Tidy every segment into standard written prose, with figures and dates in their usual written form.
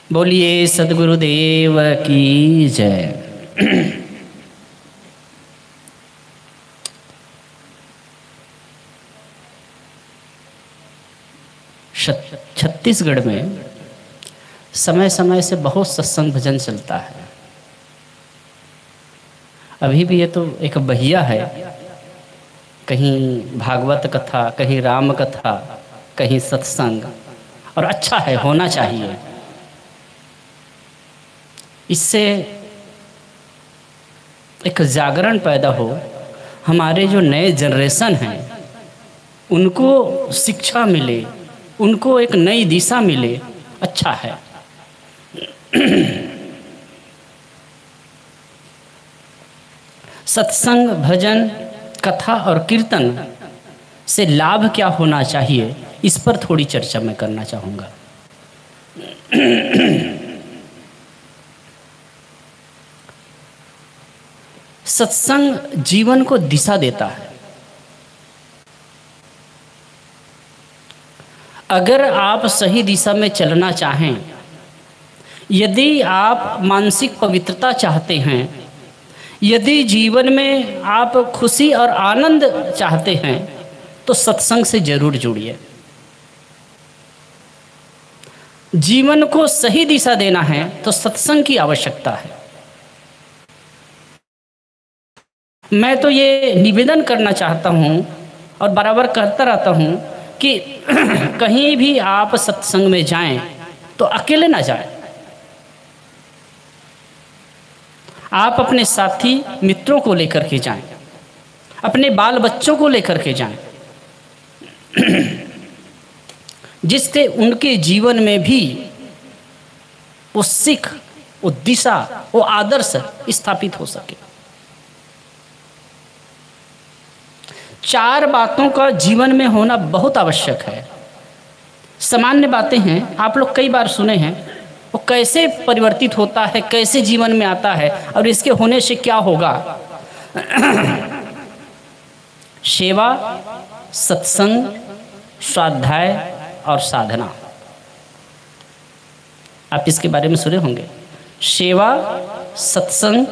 बोलिए सद्गुरुदेव की जय। छत्तीसगढ़ में समय समय से बहुत सत्संग भजन चलता है। अभी भी ये तो एक बहिया है, कहीं भागवत कथा, कहीं राम कथा, कहीं सत्संग, और अच्छा है, होना चाहिए। इससे एक जागरण पैदा हो, हमारे जो नए जनरेशन हैं उनको शिक्षा मिले, उनको एक नई दिशा मिले, अच्छा है। सत्संग, भजन, कथा और कीर्तन से लाभ क्या होना चाहिए, इस पर थोड़ी चर्चा मैं करना चाहूँगा। सत्संग जीवन को दिशा देता है। अगर आप सही दिशा में चलना चाहें, यदि आप मानसिक पवित्रता चाहते हैं, यदि जीवन में आप खुशी और आनंद चाहते हैं, तो सत्संग से जरूर जुड़िए। जीवन को सही दिशा देना है तो सत्संग की आवश्यकता है। मैं तो ये निवेदन करना चाहता हूँ और बराबर कहता रहता हूँ कि कहीं भी आप सत्संग में जाएं तो अकेले ना जाएं। आप अपने साथी मित्रों को लेकर के जाएं, अपने बाल बच्चों को लेकर के जाएं, जिससे उनके जीवन में भी वो सीख, वो दिशा, वो आदर्श स्थापित हो सके। 4 बातों का जीवन में होना बहुत आवश्यक है। सामान्य बातें हैं, आप लोग कई बार सुने हैं, वो कैसे परिवर्तित होता है, कैसे जीवन में आता है और इसके होने से क्या होगा। सेवा, सत्संग, स्वाध्याय और साधना। आप इसके बारे में सुने होंगे। सेवा, सत्संग,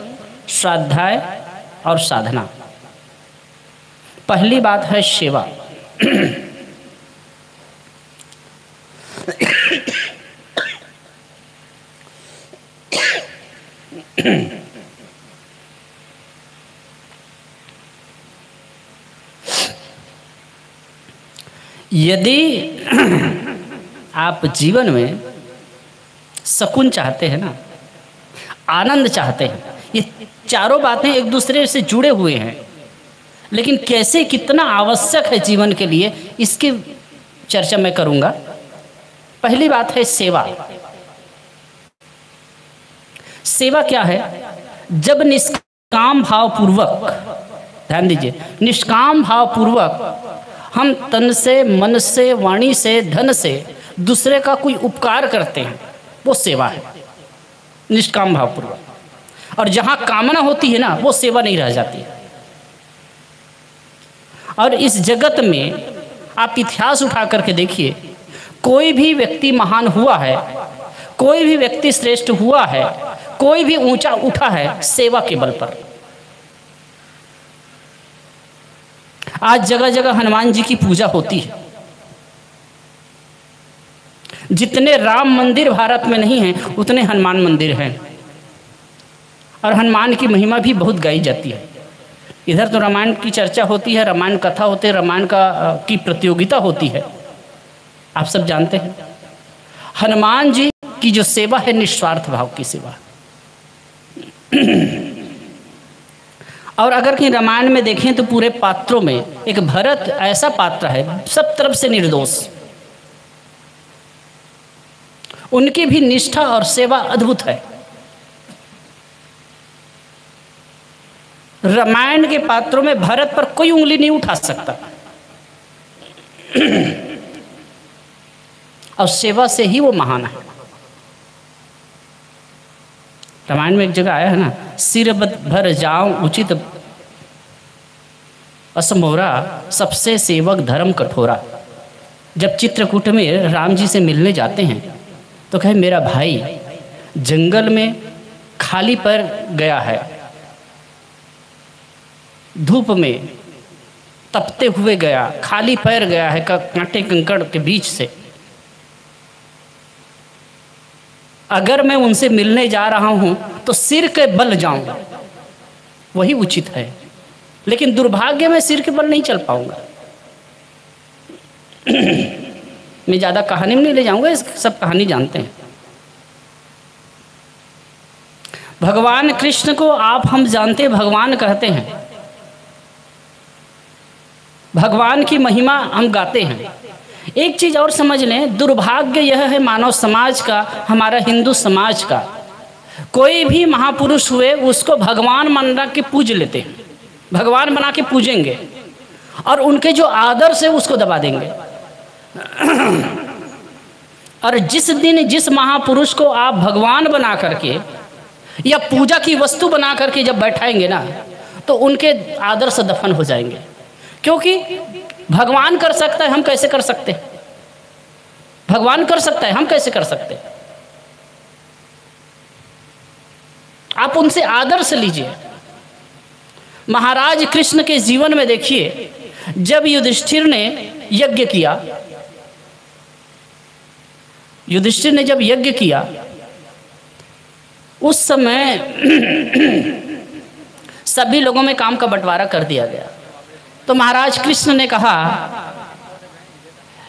स्वाध्याय और साधना। पहली बात है सेवा। यदि आप जीवन में सुकून चाहते हैं ना, आनंद चाहते हैं, ये चारों बातें एक दूसरे से जुड़े हुए हैं, लेकिन कैसे, कितना आवश्यक है जीवन के लिए, इसकी चर्चा मैं करूंगा। पहली बात है सेवा। सेवा क्या है? जब निष्काम भाव पूर्वक, ध्यान दीजिए, निष्काम भाव पूर्वक हम तन से, मन से, वाणी से, धन से दूसरे का कोई उपकार करते हैं, वो सेवा है, निष्काम भाव पूर्वक। और जहाँ कामना होती है ना, वो सेवा नहीं रह जाती है। और इस जगत में आप इतिहास उठा करके देखिए, कोई भी व्यक्ति महान हुआ है, कोई भी व्यक्ति श्रेष्ठ हुआ है, कोई भी ऊंचा उठा है सेवा के बल पर। आज जगह जगह हनुमान जी की पूजा होती है। जितने राम मंदिर भारत में नहीं हैं, उतने हनुमान मंदिर हैं, और हनुमान की महिमा भी बहुत गाई जाती है। इधर तो रामायण की चर्चा होती है, रामायण कथा होती है, रामायण की प्रतियोगिता होती है, आप सब जानते हैं। हनुमान जी की जो सेवा है, निस्वार्थ भाव की सेवा। और अगर कहीं रामायण में देखें तो पूरे पात्रों में एक भरत ऐसा पात्र है, सब तरफ से निर्दोष। उनकी भी निष्ठा और सेवा अद्भुत है। रामायण के पात्रों में भरत पर कोई उंगली नहीं उठा सकता, और सेवा से ही वो महान है। रामायण में एक जगह आया है ना, सिर भर जाऊं उचित असमोरा, सबसे सेवक धर्म कठोरा। जब चित्रकूट में राम जी से मिलने जाते हैं तो कहे मेरा भाई जंगल में खाली पैर गया है, धूप में तपते हुए गया, खाली पैर गया है कांटे कंकड़ के बीच से। अगर मैं उनसे मिलने जा रहा हूं तो सिर के बल जाऊंगा, वही उचित है। लेकिन दुर्भाग्य में सिर के बल नहीं चल पाऊंगा। मैं ज़्यादा कहानी में नहीं ले जाऊंगा, इस सब कहानी जानते हैं। भगवान कृष्ण को आप हम जानते भगवान कहते हैं, भगवान की महिमा हम गाते हैं। एक चीज़ और समझ लें, दुर्भाग्य यह है मानव समाज का, हमारा हिंदू समाज का, कोई भी महापुरुष हुए उसको भगवान बना के पूज लेते हैं, भगवान बना के पूजेंगे और उनके जो आदर्श है उसको दबा देंगे। और जिस दिन जिस महापुरुष को आप भगवान बना करके या पूजा की वस्तु बना करके जब बैठाएंगे ना, तो उनके आदर्श दफन हो जाएंगे। क्योंकि भगवान कर सकता है, हम कैसे कर सकते? भगवान कर सकता है, हम कैसे कर सकते? आप उनसे आदर्श लीजिए। महाराज कृष्ण के जीवन में देखिए, जब युधिष्ठिर ने यज्ञ किया, युधिष्ठिर ने जब यज्ञ किया उस समय सभी लोगों में काम का बंटवारा कर दिया गया। तो महाराज कृष्ण ने कहा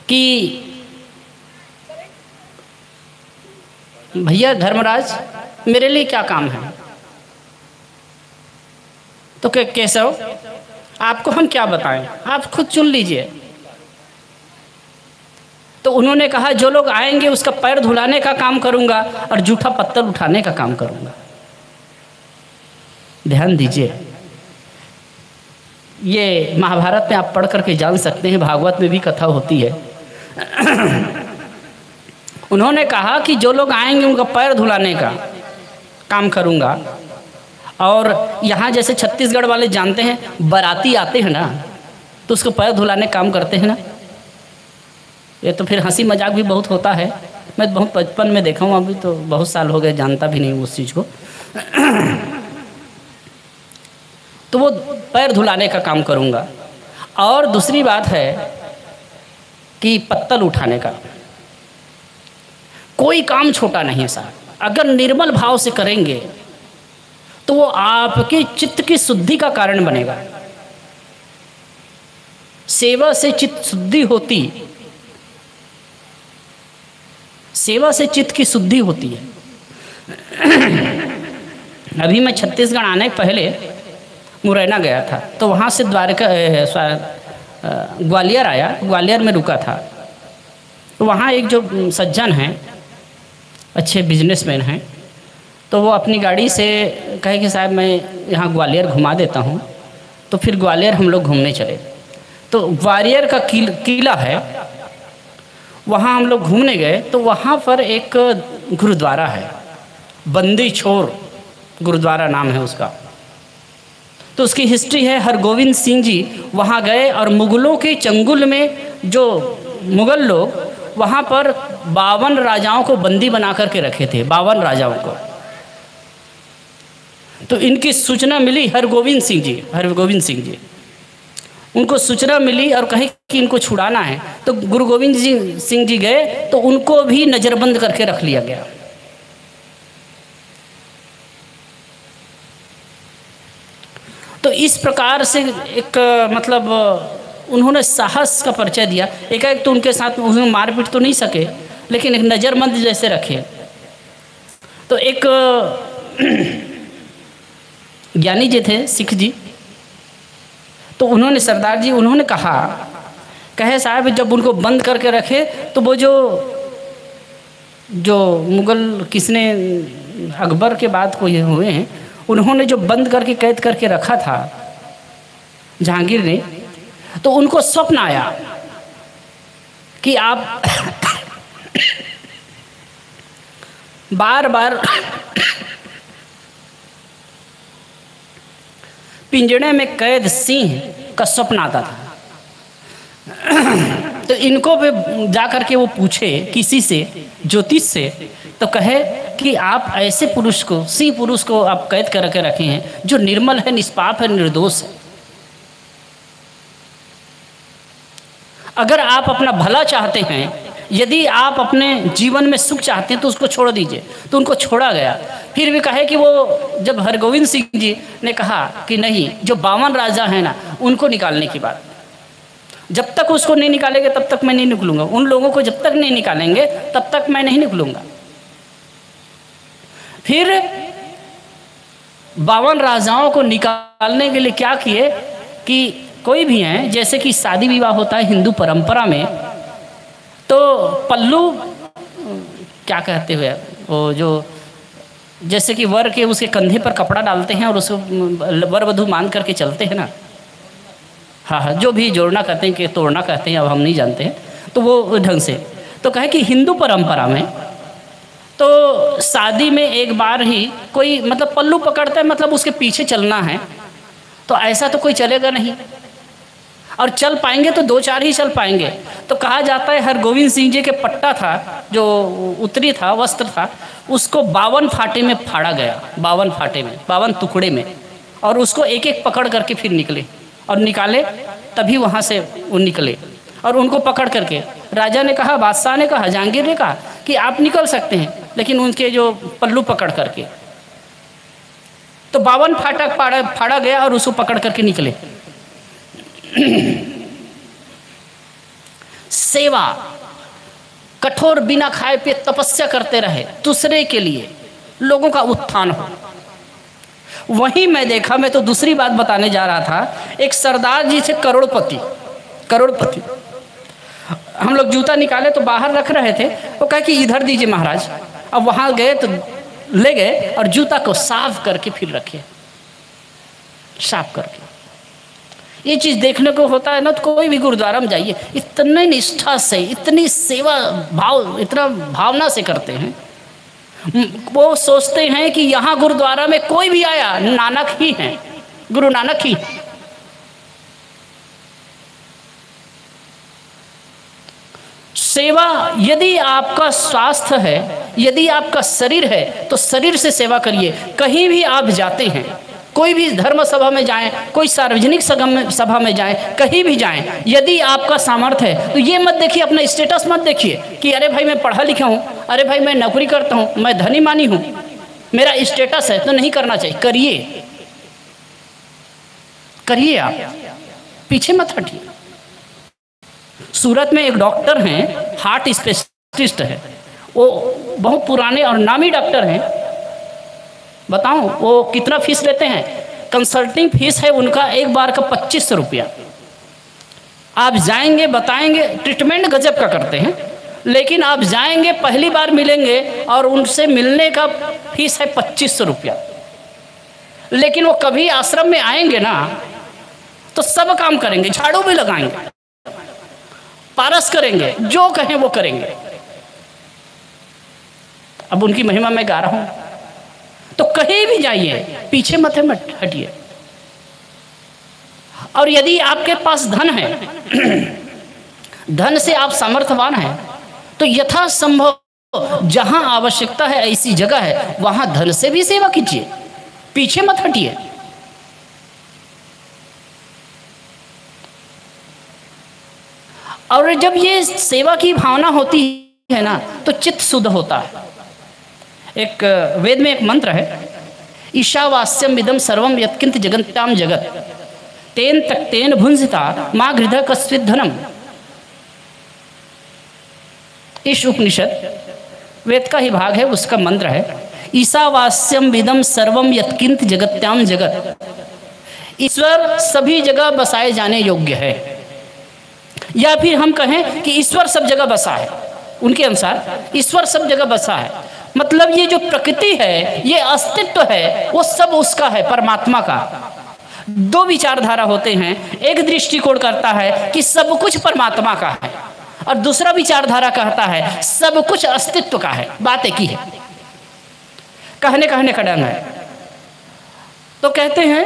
कि भैया धर्मराज, मेरे लिए क्या काम है? तो केशव, आपको हम क्या बताएं, आप खुद चुन लीजिए। तो उन्होंने कहा जो लोग आएंगे उसका पैर धुलाने का काम करूंगा और जूठा पत्थर उठाने का काम करूंगा। ध्यान दीजिए, ये महाभारत में आप पढ़ करके जान सकते हैं, भागवत में भी कथा होती है। उन्होंने कहा कि जो लोग आएंगे उनका पैर धुलाने का काम करूंगा। और यहाँ जैसे छत्तीसगढ़ वाले जानते हैं, बाराती आते हैं ना तो उसको पैर धुलाने काम करते हैं ना। ये तो फिर हंसी मजाक भी बहुत होता है। मैं बहुत बचपन में देखा हूँ, अभी तो बहुत साल हो गए, जानता भी नहीं उस चीज़ को। तो वो पैर धुलाने का काम करूँगा। और दूसरी बात है कि पत्तल उठाने का। कोई काम छोटा नहीं है साहब, अगर निर्मल भाव से करेंगे तो वो आपके चित्त की शुद्धि का कारण बनेगा। सेवा से चित्त शुद्धि होती, सेवा से चित्त की शुद्धि होती है। अभी मैं छत्तीसगढ़ आने पहले मुरैना गया था, तो वहाँ से ग्वालियर आया, ग्वालियर में रुका था। तो वहाँ एक जो सज्जन हैं, अच्छे बिजनेसमैन हैं, तो वो अपनी गाड़ी से कहे कि साहब मैं यहाँ ग्वालियर घुमा देता हूँ। तो फिर ग्वालियर हम लोग घूमने चले। तो ग्वालियर का किला है, वहाँ हम लोग घूमने गए। तो वहाँ पर एक गुरुद्वारा है, बंदी छोर गुरुद्वारा नाम है उसका। तो उसकी हिस्ट्री है, हरगोविंद सिंह जी वहाँ गए और मुग़लों के चंगुल में जो मुग़ल लोग वहाँ पर 52 राजाओं को बंदी बना करके रखे थे, 52 राजाओं को। तो इनकी सूचना मिली हरगोविंद सिंह जी, उनको सूचना मिली और कहे कि इनको छुड़ाना है। तो गुरु गोविंद सिंह जी गए, तो उनको भी नज़रबंद करके रख लिया गया। तो इस प्रकार से एक मतलब उन्होंने साहस का परिचय दिया। एक तो उनके साथ उन्होंने मारपीट तो नहीं सके, लेकिन एक नज़रबंद जैसे रखे। तो एक ज्ञानी जी थे, सिख जी, तो उन्होंने सरदार जी उन्होंने कहे साहब जब उनको बंद करके रखे तो वो जो मुग़ल किसने अकबर के बाद कोई हुए हैं, उन्होंने जो बंद करके कैद करके रखा था जहांगीर ने, तो उनको स्वप्न आया कि आप बार बार पिंजड़े में कैद सिंह का स्वप्न आता था। तो इनको पे जा कर के वो पूछे किसी से, ज्योतिष से, तो कहे कि आप ऐसे पुरुष को, सिंह पुरुष को आप कैद कर के रखे हैं जो निर्मल है, निष्पाप है, निर्दोष है। अगर आप अपना भला चाहते हैं, यदि आप अपने जीवन में सुख चाहते हैं तो उसको छोड़ दीजिए। तो उनको छोड़ा गया। फिर भी कहे कि वो जब हरगोविंद सिंह जी ने कहा कि नहीं, जो 52 राजा हैं ना, उनको निकालने की बात, जब तक उसको नहीं निकालेंगे तब तक मैं नहीं निकलूंगा, उन लोगों को जब तक नहीं निकालेंगे तब तक मैं नहीं निकलूंगा। फिर 52 राजाओं को निकालने के लिए क्या किए कि कोई भी हैं, जैसे कि शादी विवाह होता है हिंदू परंपरा में, तो पल्लू क्या कहते हुए वो जो जैसे कि वर के उसके कंधे पर कपड़ा डालते हैं और उसको वर वधू मान करके चलते हैं ना, हाँ, जो भी जोड़ना कहते हैं कि तोड़ना कहते हैं, अब हम नहीं जानते हैं, तो वो ढंग से। तो कहे कि हिंदू परंपरा में तो शादी में एक बार ही कोई मतलब पल्लू पकड़ता है, मतलब उसके पीछे चलना है, तो ऐसा तो कोई चलेगा नहीं, और चल पाएंगे तो 2-4 ही चल पाएंगे। तो कहा जाता है हरगोविंद सिंह जी के पट्टा था, जो उत्तरी था, वस्त्र था, उसको 52 फाटे में फाड़ा गया, 52 फाटे में, 52 टुकड़े में, और उसको एक एक पकड़ करके फिर निकले, और निकाले तभी वहाँ से वो निकले। और उनको पकड़ करके राजा ने कहा, बादशाह ने कहा, जहांगीर ने कहा कि आप निकल सकते हैं, लेकिन उनके जो पल्लू पकड़ करके, तो 52 फाटक फाड़ा गया और उसको पकड़ करके निकले। सेवा, कठोर बिना खाए पिए तपस्या करते रहे, दूसरे के लिए लोगों का उत्थान हो। वहीं मैं देखा, मैं तो दूसरी बात बताने जा रहा था, एक सरदार जी थे करोड़पति, करोड़पति। हम लोग जूता निकाले तो बाहर रख रहे थे, वो कहा कि इधर दीजिए महाराज। अब वहाँ गए तो ले गए और जूता को साफ करके फिर रखे, साफ करके। ये चीज़ देखने को होता है ना, तो कोई भी गुरुद्वारा में जाइए, इतने निष्ठा से, इतनी सेवा भाव, इतना भावना से करते हैं। वो सोचते हैं कि यहाँ गुरुद्वारा में कोई भी आया, नानक ही हैं, गुरु नानक ही। सेवा, यदि आपका स्वास्थ्य है, यदि आपका शरीर है, तो शरीर से सेवा करिए। कहीं भी आप जाते हैं, कोई भी धर्म सभा में जाएं, कोई सार्वजनिक सभा में जाएं, कहीं भी जाएं, यदि आपका सामर्थ्य है तो ये मत देखिए, अपना स्टेटस मत देखिए कि अरे भाई मैं पढ़ा लिखा हूँ, अरे भाई मैं नौकरी करता हूँ, मैं धनी मानी हूँ, मेरा स्टेटस है। तो नहीं करना चाहिए। करिए, करिए, आप पीछे मत हटिए। सूरत में एक डॉक्टर हैं, हार्ट स्पेशलिस्ट है, वो बहुत पुराने और नामी डॉक्टर हैं। बताऊं वो कितना फीस लेते हैं? कंसल्टिंग फीस है उनका एक बार का 2500 रुपया। आप जाएंगे, बताएंगे, ट्रीटमेंट गजब का करते हैं, लेकिन आप जाएंगे, पहली बार मिलेंगे और उनसे मिलने का फीस है 2500 रुपया। लेकिन वो कभी आश्रम में आएंगे ना तो सब काम करेंगे, झाड़ू भी लगाएंगे, पारस करेंगे, जो कहें वो करेंगे। अब उनकी महिमा मैं गा रहा हूं। तो कहीं भी जाइए, पीछे मत हटिए। और यदि आपके पास धन है, धन से आप सामर्थ्यवान हैं, तो यथासंभव जहां आवश्यकता है, ऐसी जगह है, वहां धन से भी सेवा कीजिए, पीछे मत हटिए। और जब ये सेवा की भावना होती है ना, तो चित्त शुद्ध होता है। एक वेद में एक मंत्र है, ईशावास्यम विदम सर्वम यत्किंत जगन्त्याम जगत तेन तक्तेन भुंजिता माँ गृध कस्वित धनम। इस उपनिषद वेद का ही भाग है, उसका मंत्र है, ईशावास्यम विदम सर्वम यत्किंत जगत्याम जगत। ईश्वर सभी जगह बसाए जाने योग्य है, या फिर हम कहें कि ईश्वर सब जगह बसा है। उनके अनुसार ईश्वर सब जगह बसा है, मतलब ये जो प्रकृति है, ये अस्तित्व है, वो सब उसका है, परमात्मा का। दो विचारधारा होते हैं, एक दृष्टिकोण करता है कि सब कुछ परमात्मा का है, और दूसरा विचारधारा कहता है सब कुछ अस्तित्व का है। बात एक ही है, कहने का ढंग है। तो कहते हैं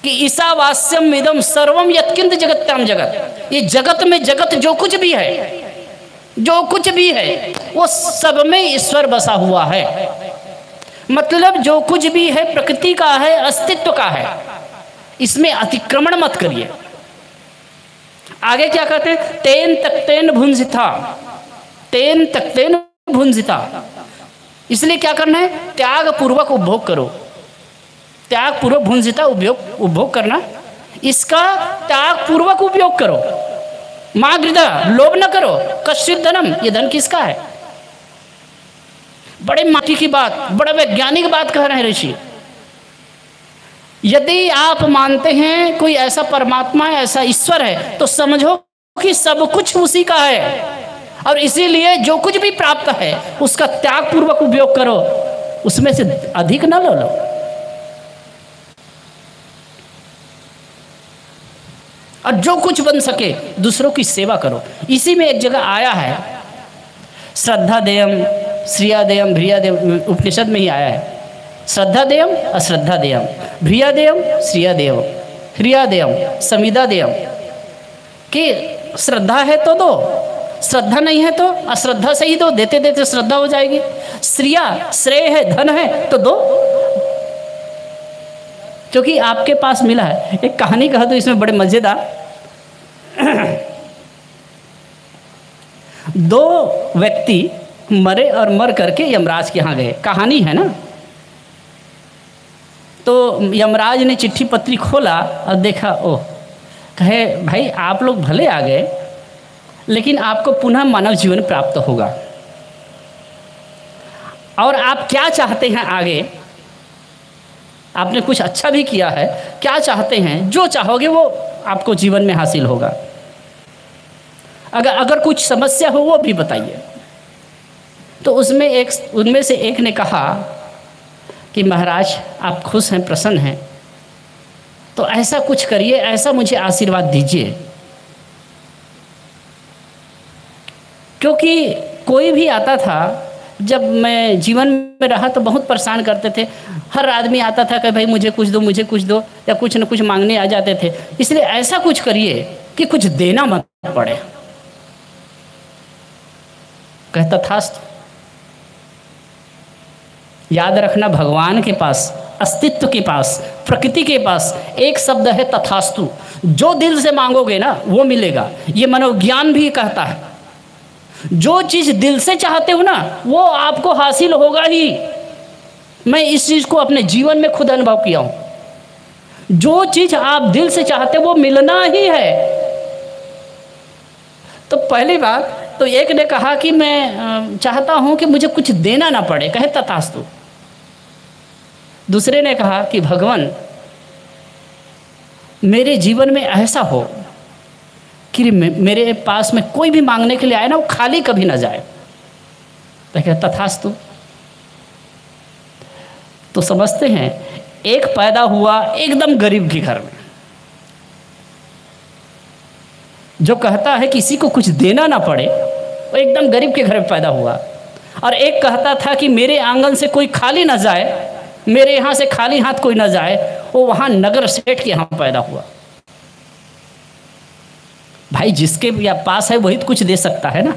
कि ईशावास्यम इदम सर्वम यत्किंत जगत्याम जगत, ये जगत में जगत जो कुछ भी है, जो कुछ भी है वो सब में ईश्वर बसा हुआ है। मतलब जो कुछ भी है प्रकृति का है, अस्तित्व का है, इसमें अतिक्रमण मत करिए। आगे क्या कहते हैं, तेन तक्तेन भुंजिता, तेन तक्तेन भुंजिता, इसलिए क्या करना है, त्याग पूर्वक उपभोग करो। त्याग पूर्वक भुंजिता, उपभोग करना, इसका त्याग पूर्वक उपयोग करो। माँ गृदा, लोभ न करो, कश्चित धनम, ये धन किसका है। बड़े माटी की बात, बड़ा वैज्ञानिक बात कह रहे हैं ऋषि। यदि आप मानते हैं कोई ऐसा परमात्मा है, ऐसा ईश्वर है, तो समझो कि सब कुछ उसी का है, और इसीलिए जो कुछ भी प्राप्त है उसका त्याग पूर्वक उपयोग करो, उसमें से अधिक न लो। और जो कुछ बन सके दूसरों की सेवा करो। इसी में एक जगह आया है, श्रद्धा देयम श्रिया देयम भ्रिया देयम, उपनिषद में ही आया है, श्रद्धा देयम अश्रद्धा देयम, भ्रिया देयम श्रिया देयम, ह्रिया देयम समिधा देयम, कि श्रद्धा है तो दो, श्रद्धा नहीं है तो अश्रद्धा से ही दो, देते देते श्रद्धा हो जाएगी। श्रिया, श्रेय है, धन है तो दो, क्योंकि आपके पास मिला है। एक कहानी कहा तो इसमें बड़े मजेदार, दो व्यक्ति मरे और मर करके यमराज के यहाँ गए, कहानी है ना। तो यमराज ने चिट्ठी पत्री खोला और देखा, ओह, कहे भाई आप लोग भले आ गए, लेकिन आपको पुनः मानव जीवन प्राप्त होगा, और आप क्या चाहते हैं आगे, आपने कुछ अच्छा भी किया है, क्या चाहते हैं, जो चाहोगे वो आपको जीवन में हासिल होगा। अगर कुछ समस्या हो वो भी बताइए। तो उनमें से एक ने कहा कि महाराज आप खुश हैं, प्रसन्न हैं, तो ऐसा कुछ करिए, ऐसा मुझे आशीर्वाद दीजिए। क्योंकि कोई भी आता था, जब मैं जीवन में रहा तो बहुत परेशान करते थे, हर आदमी आता था कि भाई मुझे कुछ दो, मुझे कुछ दो, या कुछ न कुछ मांगने आ जाते थे। इसलिए ऐसा कुछ करिए कि कुछ देना मत पड़े। कहता तथास्तु। याद रखना, भगवान के पास, अस्तित्व के पास, प्रकृति के पास एक शब्द है तथास्तु। जो दिल से मांगोगे ना वो मिलेगा। ये मनोविज्ञान भी कहता है, जो चीज़ दिल से चाहते हो ना वो आपको हासिल होगा ही। मैं इस चीज़ को अपने जीवन में खुद अनुभव किया हूँ। जो चीज़ आप दिल से चाहते हो वो मिलना ही है। तो पहली बात तो एक ने कहा कि मैं चाहता हूँ कि मुझे कुछ देना ना पड़े, कहे तथास्तु। दूसरे ने कहा कि भगवान मेरे जीवन में ऐसा हो कि मेरे पास में कोई भी मांगने के लिए आए ना वो खाली कभी ना जाए, तो क्या तथास्तु। तो समझते हैं, एक पैदा हुआ एकदम गरीब के घर में, जो कहता है किसी को कुछ देना ना पड़े, वो एकदम गरीब के घर में पैदा हुआ। और एक कहता था कि मेरे आंगन से कोई खाली ना जाए, मेरे यहाँ से खाली हाथ कोई ना जाए, वो वहाँ नगर सेठ के यहाँ पैदा हुआ। भाई जिसके या पास है वही तो कुछ दे सकता है ना।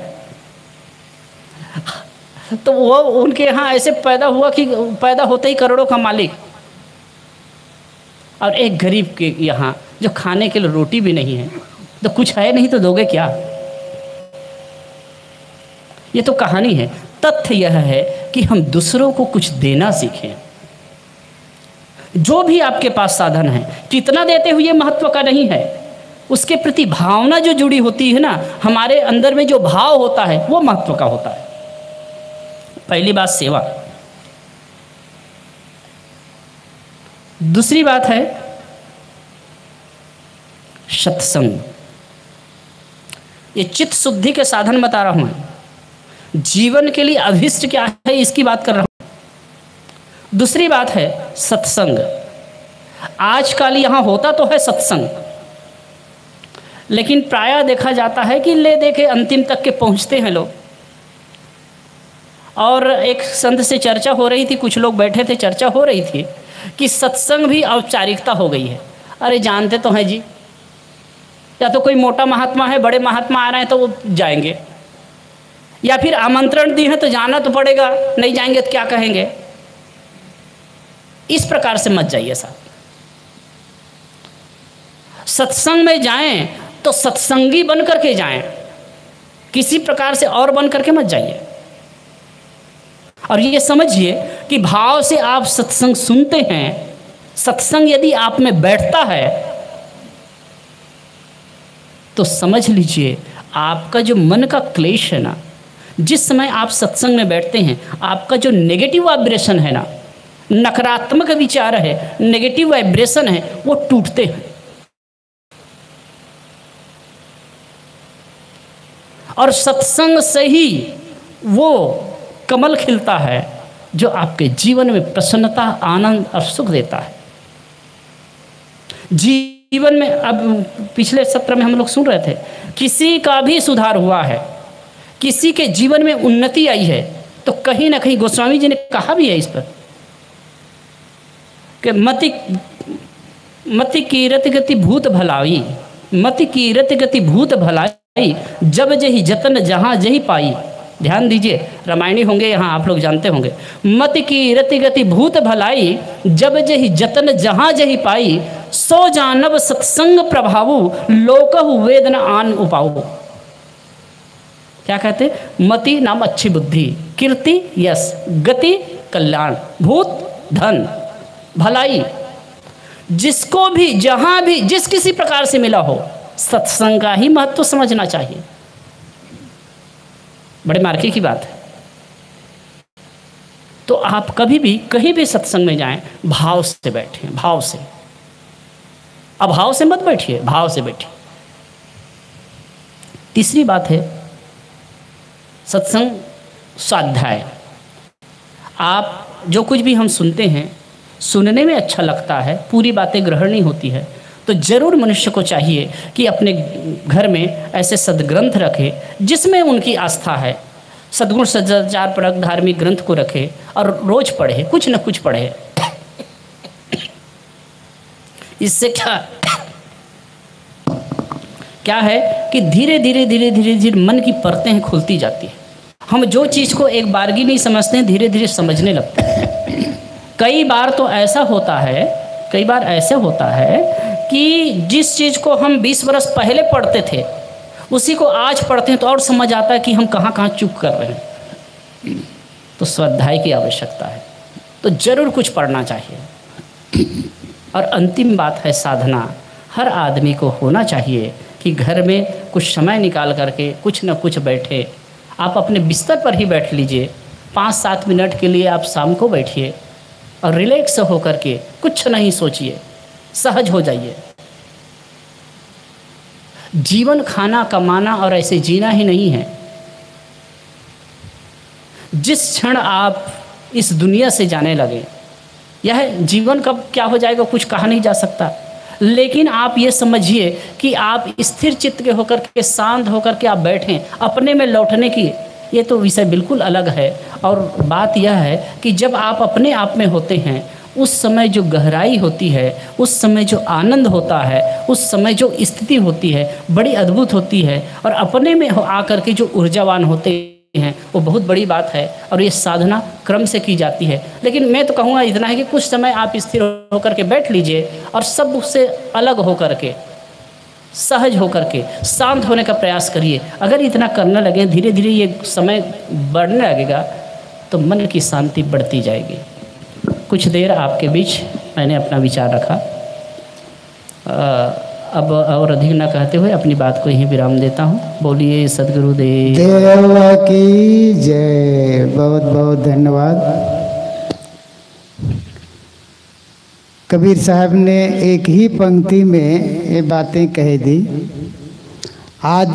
तो वो उनके यहाँ ऐसे पैदा हुआ कि पैदा होते ही करोड़ों का मालिक, और एक गरीब के यहाँ जो खाने के लिए रोटी भी नहीं है, तो कुछ है नहीं तो दोगे क्या। ये तो कहानी है। तथ्य यह है कि हम दूसरों को कुछ देना सीखें। जो भी आपके पास साधन है, कितना देते हुए महत्व का नहीं है, उसके प्रति भावना जो जुड़ी होती है ना, हमारे अंदर में जो भाव होता है वो महत्व का होता है। पहली बात सेवा। दूसरी बात है सत्संग। ये चित्त शुद्धि के साधन बता रहा हूं, जीवन के लिए अभिष्ट क्या है इसकी बात कर रहा हूं। दूसरी बात है सत्संग। आजकल यहाँ होता तो है सत्संग, लेकिन प्रायः देखा जाता है कि ले दे के अंतिम तक के पहुँचते हैं लोग। और एक संत से चर्चा हो रही थी, कुछ लोग बैठे थे, चर्चा हो रही थी कि सत्संग भी औपचारिकता हो गई है। अरे जानते तो हैं जी, या तो कोई मोटा महात्मा है, बड़े महात्मा आ रहे हैं तो वो जाएंगे, या फिर आमंत्रण दी है तो जाना तो पड़ेगा, नहीं जाएंगे तो क्या कहेंगे। इस प्रकार से मत जाइए साहब। सत्संग में जाएं तो सत्संगी बन करके जाएं, किसी प्रकार से और बन करके मत जाइए। और ये समझिए कि भाव से आप सत्संग सुनते हैं, सत्संग यदि आप में बैठता है तो समझ लीजिए आपका जो मन का क्लेश है ना, जिस समय आप सत्संग में बैठते हैं, आपका जो नेगेटिव वाइब्रेशन है ना, नकारात्मक विचार है, नेगेटिव वाइब्रेशन है, वो टूटते हैं। और सत्संग से ही वो कमल खिलता है जो आपके जीवन में प्रसन्नता, आनंद और सुख देता है। जीवन में, अब पिछले सत्र में हम लोग सुन रहे थे, किसी का भी सुधार हुआ है, किसी के जीवन में उन्नति आई है, तो कहीं ना कहीं गोस्वामी जी ने कहा भी है इस पर कि मति कीरति गति भूत भलाई, मति कीरति गति भूत भलाई, जब जही जतन जहाँ जही पाई। ध्यान दीजिए, रामायणी होंगे यहाँ, आप लोग जानते होंगे। मति कीरति गति भूत भलाई, जब जही जतन जहाँ जही पाई, सो जानब सत्संग प्रभावु, लोकहु वेदन आन उपाऊ। क्या कहते? मति नाम अच्छी बुद्धि, कीर्ति यश, गति कल्याण, भूत धन, भलाई। जिसको भी जहाँ भी जिस किसी प्रकार से मिला हो, सत्संग का ही महत्व समझना चाहिए। बड़े मार्के की बात है। तो आप कभी भी कहीं भी सत्संग में जाएं, भाव से बैठें, भाव से। अभाव से मत बैठिए, भाव से बैठिए। तीसरी बात है सत्संग स्वाध्याय। आप जो कुछ भी हम सुनते हैं, सुनने में अच्छा लगता है, पूरी बातें ग्रहण नहीं होती है, तो जरूर मनुष्य को चाहिए कि अपने घर में ऐसे सद्ग्रंथ रखे जिसमें उनकी आस्था है। सद्गुण सदाचार परक धार्मिक ग्रंथ को रखे और रोज पढ़े, कुछ न कुछ पढ़े। इससे क्या है कि धीरे धीरे मन की परतें खुलती जाती है। हम जो चीज़ को एक बारगी नहीं समझते हैं, धीरे धीरे समझने लगते हैं। कई बार ऐसा होता है कि जिस चीज़ को हम 20 वर्ष पहले पढ़ते थे, उसी को आज पढ़ते हैं तो और समझ आता है कि हम कहाँ कहाँ चूक कर रहे हैं। तो स्वाध्याय की आवश्यकता है, तो जरूर कुछ पढ़ना चाहिए। और अंतिम बात है साधना। हर आदमी को होना चाहिए कि घर में कुछ समय निकाल करके कुछ न कुछ बैठे। आप अपने बिस्तर पर ही बैठ लीजिए, 5-7 मिनट के लिए आप शाम को बैठिए और रिलैक्स होकर के कुछ नहीं सोचिए, सहज हो जाइए। जीवन खाना कमाना और ऐसे जीना ही नहीं है। जिस क्षण आप इस दुनिया से जाने लगे, यह जीवन कब क्या हो जाएगा कुछ कहा नहीं जा सकता। लेकिन आप ये समझिए कि आप स्थिर चित्त के होकर के, शांत होकर के आप बैठें, अपने में लौटने की, ये तो विषय बिल्कुल अलग है। और बात यह है कि जब आप अपने आप में होते हैं, उस समय जो गहराई होती है, उस समय जो आनंद होता है, उस समय जो स्थिति होती है, बड़ी अद्भुत होती है। और अपने में आकर के जो ऊर्जावान होते हैं, वो बहुत बड़ी बात है। और ये साधना क्रम से की जाती है। लेकिन मैं तो कहूँगा इतना है कि कुछ समय आप स्थिर होकर के बैठ लीजिए और सब उससे अलग होकर के, सहज होकर के, शांत होने का प्रयास करिए। अगर इतना करने लगे, धीरे धीरे ये समय बढ़ने लगेगा तो मन की शांति बढ़ती जाएगी। कुछ देर आपके बीच मैंने अपना विचार रखा। अब और अधिक न कहते हुए अपनी बात को यहीं विराम देता हूँ। बोलिए सद्गुरुदेव की जय। बहुत बहुत धन्यवाद। कबीर साहब ने एक ही पंक्ति में ये बातें कह दी। आदि